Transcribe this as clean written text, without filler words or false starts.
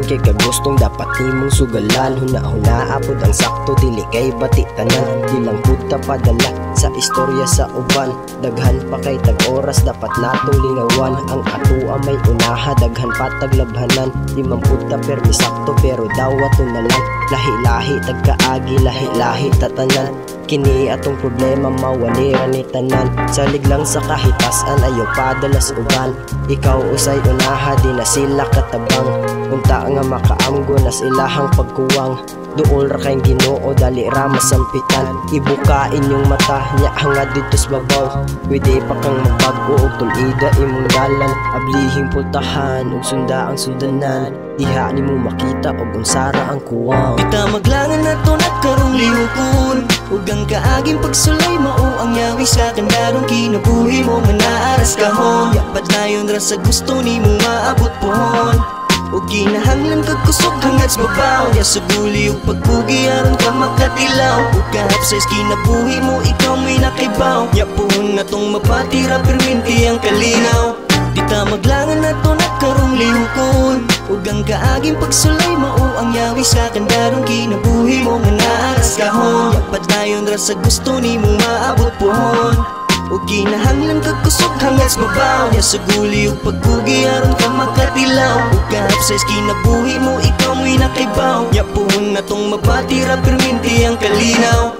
kay kagustong dapat nimong sugalan. Huna-huna apod ang sakto dili kay batitanan. Di lang puta padala sa istorya sa uban. Daghan pa kay tag-oras dapat natong lingawan. Ang atua may unaha daghan pa taglabhanan. Di man puta permi sakto pero dawat na lang. Lahi-lahi tagkaagi lahi-lahi tatanan. Kini atong problema mawalira ni tanan. Salig lang sa kahitasan ayaw padalas uban. Ikaw usay unaha di na sila katabang. Unta nga makaamgo nas ilahang pagkuwang. Duol ra kayong Ginoo dali ra masampitan. Ibuka inyong mata nya hangad dito sa babaw. Pwede pa kang magbago og tulida imong dalan. Ablihing pultahan ug sunda ang sundanan. Diha nimo makita og unsara ang kuwang. Kita maglangan nato nagkarong lihukon. Ug ang kaaging pagsulay mao ang yawi sa kandarong kinabuhi mo manaaras kahon. Yapat dayon ra sa gusto nimo maabot pohon. O ginahanglan kag kusog hangad sa babaw. Ya sa guli ug pagpugi aron ka makatilaw. O kahap sa kinabuhi mo ikaw may nakibaw. Ya puhon na tong mapatira perminti ang kalinaw. Dita maglangan na to nagkarong lihukon. Ug ang kaaging pagsulay mao ang yawi sa kandarong kinabuhi mo manaaras kahon. Yapat dayon ra sa gusto nimo maabot pohon. O ginahanglan kag kusog hangad sa babaw. Ya sa guli ug pagpugi aron ka makatilaw. O kahap sa kinabuhi mo ikaw mo'y nakibaw. Ya puhon na tong mapatira perminti ang kalinaw.